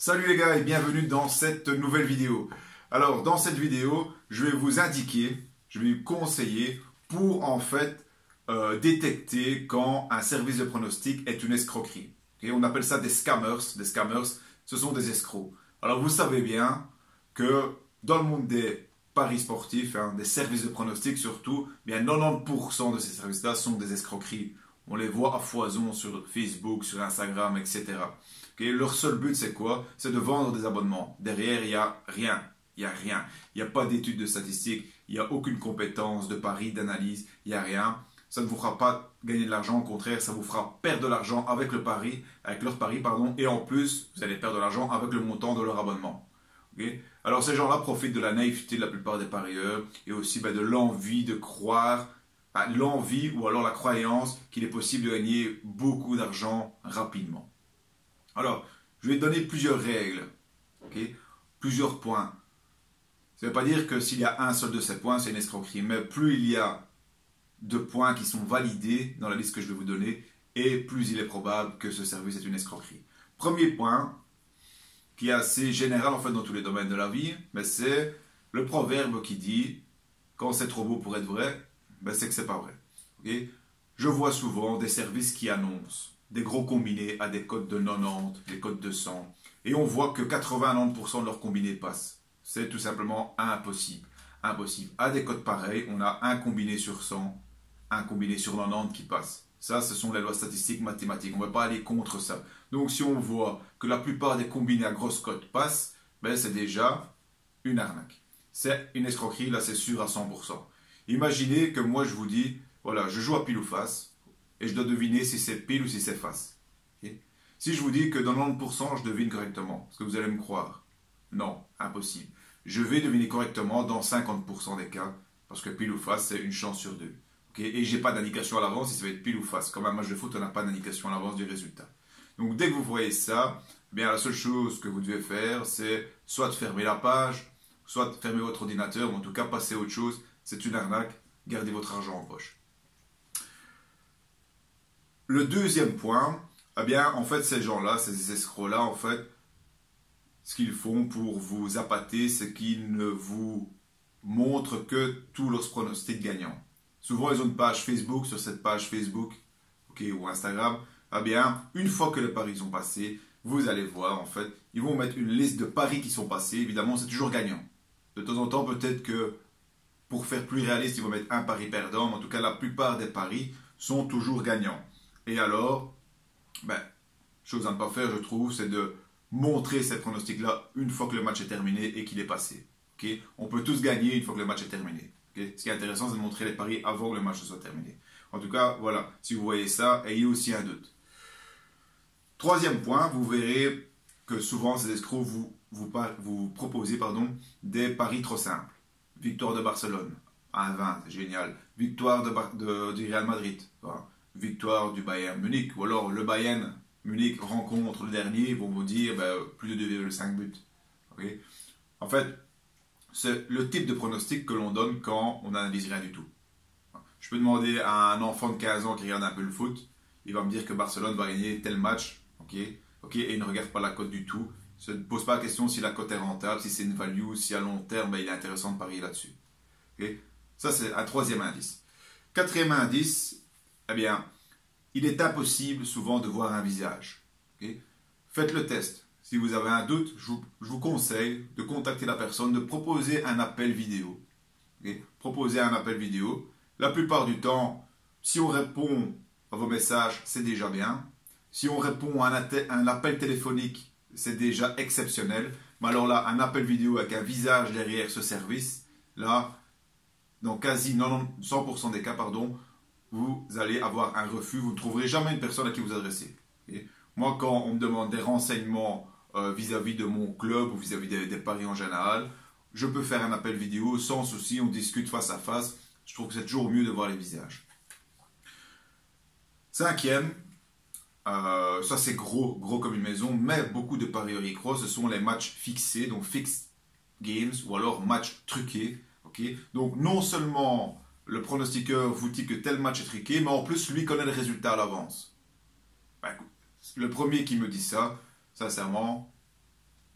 Salut les gars et bienvenue dans cette nouvelle vidéo. Alors dans cette vidéo, je vais vous indiquer, je vais vous conseiller pour en fait détecter quand un service de pronostic est une escroquerie. Okay, on appelle ça des scammers. Des scammers, ce sont des escrocs. Alors vous savez bien que dans le monde des paris sportifs, des services de pronostic surtout, bien 90% de ces services-là sont des escroqueries. On les voit à foison sur Facebook, sur Instagram, etc. Okay, leur seul but, c'est quoi? C'est de vendre des abonnements. Derrière, il n'y a rien. Il n'y a rien. Il n'y a pas d'études de statistiques. Il n'y a aucune compétence de pari, d'analyse. Il n'y a rien. Ça ne vous fera pas gagner de l'argent. Au contraire, ça vous fera perdre de l'argent avec le pari, avec leur pari, pardon. Et en plus, vous allez perdre de l'argent avec le montant de leur abonnement. Okay? Alors, ces gens-là profitent de la naïveté de la plupart des parieurs et aussi de l'envie de croire, l'envie ou alors la croyance qu'il est possible de gagner beaucoup d'argent rapidement. Alors, je vais te donner plusieurs règles, okay? Plusieurs points. Ça ne veut pas dire que s'il y a un seul de ces points, c'est une escroquerie, mais plus il y a de points qui sont validés dans la liste que je vais vous donner, et plus il est probable que ce service est une escroquerie. Premier point, qui est assez général en fait dans tous les domaines de la vie, mais c'est le proverbe qui dit « quand c'est trop beau pour être vrai, c'est que c'est pas vrai. Okay? » Je vois souvent des services qui annoncent des gros combinés à des cotes de 90, des cotes de 100. Et on voit que 80-90% de leurs combinés passent. C'est tout simplement impossible. Impossible. À des cotes pareilles, on a un combiné sur 100, un combiné sur 90 qui passe. Ça, ce sont les lois statistiques mathématiques. On ne va pas aller contre ça. Donc, si on voit que la plupart des combinés à grosse cote passent, c'est déjà une arnaque. C'est une escroquerie, là, c'est sûr à 100%. Imaginez que moi, je vous dis, voilà, je joue à pile ou face. Et je dois deviner si c'est pile ou si c'est face. Okay? Si je vous dis que dans 90%, je devine correctement, est-ce que vous allez me croire? Non, impossible. Je vais deviner correctement dans 50% des cas, parce que pile ou face, c'est une chance sur deux. Okay? Et je n'ai pas d'indication à l'avance si ça va être pile ou face. Comme un match de foot, on n'a pas d'indication à l'avance du résultat. Donc dès que vous voyez ça, la seule chose que vous devez faire, c'est soit de fermer la page, soit de fermer votre ordinateur, ou en tout cas passer à autre chose. C'est une arnaque, gardez votre argent en poche. Le deuxième point, en fait, ces gens-là, ces escrocs-là, en fait, ce qu'ils font pour vous appâter, c'est qu'ils ne vous montrent que tous leurs pronostics gagnants. Souvent, ils ont une page Facebook. Sur cette page Facebook, ou Instagram, une fois que les paris sont passés, vous allez voir, en fait, ils vont mettre une liste de paris qui sont passés. Évidemment, c'est toujours gagnant. De temps en temps, peut-être que pour faire plus réaliste, ils vont mettre un pari perdant. Mais en tout cas, la plupart des paris sont toujours gagnants. Et alors, chose à ne pas faire, je trouve, c'est de montrer ces pronostics-là une fois que le match est terminé et qu'il est passé. Okay? On peut tous gagner une fois que le match est terminé. Okay? Ce qui est intéressant, c'est de montrer les paris avant que le match soit terminé. En tout cas, voilà, si vous voyez ça, ayez aussi un doute. Troisième point, vous verrez que souvent, ces escrocs vous proposez des paris trop simples. Victoire de Barcelone, 1-20, c'est génial. Victoire du Real Madrid, voilà. Victoire du Bayern Munich, ou alors le Bayern Munich rencontre le dernier, ils vont vous dire plus de 2,5 buts. Okay? En fait, c'est le type de pronostic que l'on donne quand on n'analyse rien du tout. Je peux demander à un enfant de 15 ans qui regarde un peu le foot, il va me dire que Barcelone va gagner tel match, et il ne regarde pas la cote du tout. Il ne se pose pas la question si la cote est rentable, si c'est une value, si à long terme il est intéressant de parier là-dessus. Okay? Ça, c'est un troisième indice. Quatrième indice, il est impossible souvent de voir un visage. Okay? Faites le test. Si vous avez un doute, je vous conseille de contacter la personne, de proposer un appel vidéo. Okay? Proposer un appel vidéo. La plupart du temps, si on répond à vos messages, c'est déjà bien. Si on répond à un appel téléphonique, c'est déjà exceptionnel. Mais alors là, un appel vidéo avec un visage derrière ce service, là, dans quasi 100% des cas, vous allez avoir un refus, vous ne trouverez jamais une personne à qui vous adresser. Okay? Moi, quand on me demande des renseignements vis-à-vis de mon club ou vis-à-vis des paris en général, je peux faire un appel vidéo sans souci, on discute face à face. Je trouve que c'est toujours mieux de voir les visages. Cinquième, ça c'est gros comme une maison, mais beaucoup de parieurs y croient, ce sont les matchs fixés, donc fixed games ou alors matchs truqués. Okay? Donc non seulement le pronostiqueur vous dit que tel match est truqué, mais en plus, lui connaît le résultat à l'avance. Le premier qui me dit ça, sincèrement,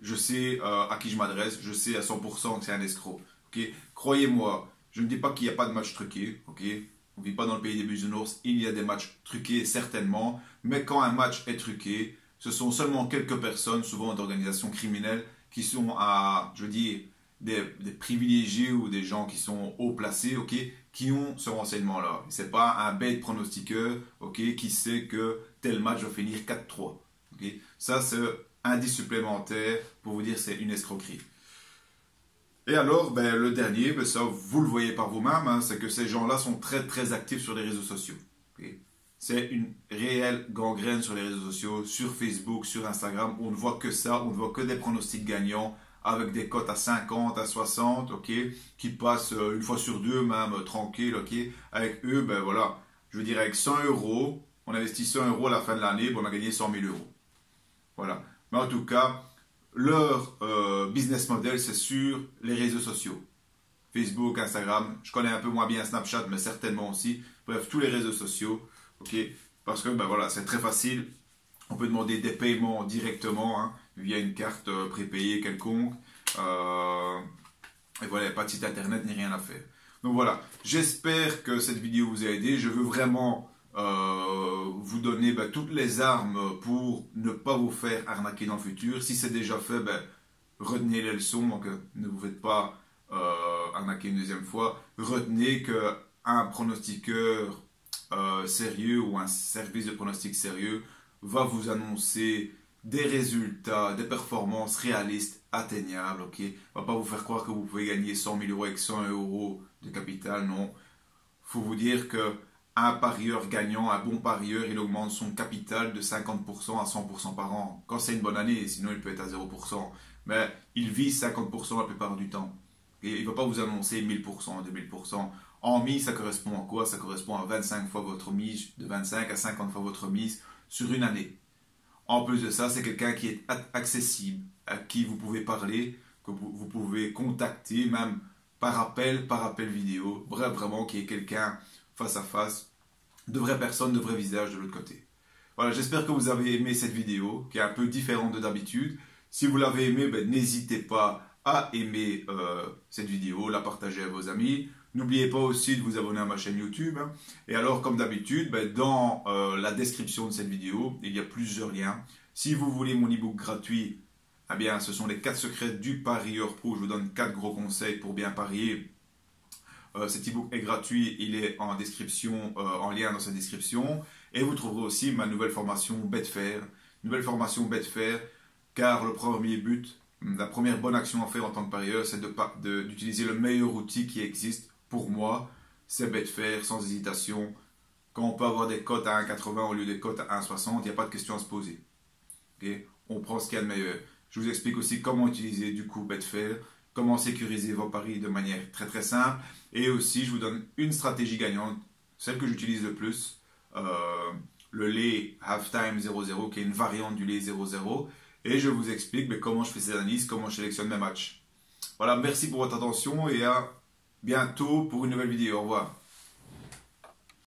je sais à qui je m'adresse, je sais à 100% que c'est un escroc. Okay? Croyez-moi, je ne dis pas qu'il n'y a pas de match truqué. Okay? On ne vit pas dans le pays des bisounours, il y a des matchs truqués certainement, mais quand un match est truqué, ce sont seulement quelques personnes, souvent d'organisations criminelles, qui sont à, je veux dire, des privilégiés ou des gens qui sont haut placés, ok, qui ont ce renseignement-là. Ce n'est pas un bête pronostiqueur, ok, qui sait que tel match va finir 4-3. Okay? Ça, c'est un indice supplémentaire pour vous dire que c'est une escroquerie. Et alors, ben, le dernier, ben, ça, vous le voyez par vous-même, hein, c'est que ces gens-là sont très très actifs sur les réseaux sociaux. Okay? C'est une réelle gangrène sur les réseaux sociaux, sur Facebook, sur Instagram. On ne voit que ça, on ne voit que des pronostics gagnants avec des cotes à 50, à 60, ok, qui passent une fois sur deux, même tranquille, ok. Avec eux, ben voilà, je veux dire, avec 100 euros, on investit 100 euros à la fin de l'année, ben on a gagné 100 000 euros. Voilà. Mais en tout cas, leur business model, c'est sur les réseaux sociaux. Facebook, Instagram, je connais un peu moins bien Snapchat, mais certainement aussi. Bref, tous les réseaux sociaux, ok. Parce que, ben voilà, c'est très facile. On peut demander des paiements directement, hein, via une carte prépayée quelconque. Et voilà, pas de site internet ni rien à faire. Donc voilà, j'espère que cette vidéo vous a aidé. Je veux vraiment vous donner toutes les armes pour ne pas vous faire arnaquer dans le futur. Si c'est déjà fait, retenez les leçons. Donc ne vous faites pas arnaquer une deuxième fois. Retenez qu'un pronostiqueur sérieux ou un service de pronostic sérieux va vous annoncer des résultats, des performances réalistes, atteignables, ok? Va pas vous faire croire que vous pouvez gagner 100 000 euros avec 100 euros de capital, non. Faut vous dire que un parieur gagnant, un bon parieur, il augmente son capital de 50% à 100% par an. Quand c'est une bonne année, sinon il peut être à 0%. Mais il vise 50% la plupart du temps. Et il ne va pas vous annoncer 1000%, 2000%. En mise, ça correspond à quoi? Ça correspond à 25 fois votre mise, de 25 à 50 fois votre mise sur une année. En plus de ça, c'est quelqu'un qui est accessible, à qui vous pouvez parler, que vous pouvez contacter, même par appel vidéo. Bref, vraiment, qui est quelqu'un face à face, de vraies personnes, de vrais visages de l'autre côté. Voilà, j'espère que vous avez aimé cette vidéo, qui est un peu différente de d'habitude. Si vous l'avez aimé, n'hésitez pas à aimer cette vidéo, la partager à vos amis. N'oubliez pas aussi de vous abonner à ma chaîne YouTube. Hein. Et alors, comme d'habitude, dans la description de cette vidéo, il y a plusieurs liens. Si vous voulez mon e-book gratuit, eh bien, ce sont les 4 secrets du parieur pro. Je vous donne 4 gros conseils pour bien parier. Cet e-book est gratuit, il est en description, en lien dans sa description. Et vous trouverez aussi ma nouvelle formation Betfair. Nouvelle formation Betfair, car le premier but, la première bonne action à faire en tant que parieur, c'est d'utiliser le meilleur outil qui existe pour moi, c'est Betfair, sans hésitation. Quand on peut avoir des cotes à 1,80 au lieu des cotes à 1,60, il n'y a pas de question à se poser. Okay? On prend ce qu'il y a de meilleur. Je vous explique aussi comment utiliser du coup Betfair, comment sécuriser vos paris de manière très très simple. Et aussi, je vous donne une stratégie gagnante, celle que j'utilise le plus, le lait Halftime 0-0, qui est une variante du lait 0-0. Et je vous explique comment je fais ces analyses, comment je sélectionne mes matchs. Voilà, merci pour votre attention et à bientôt pour une nouvelle vidéo. Au revoir.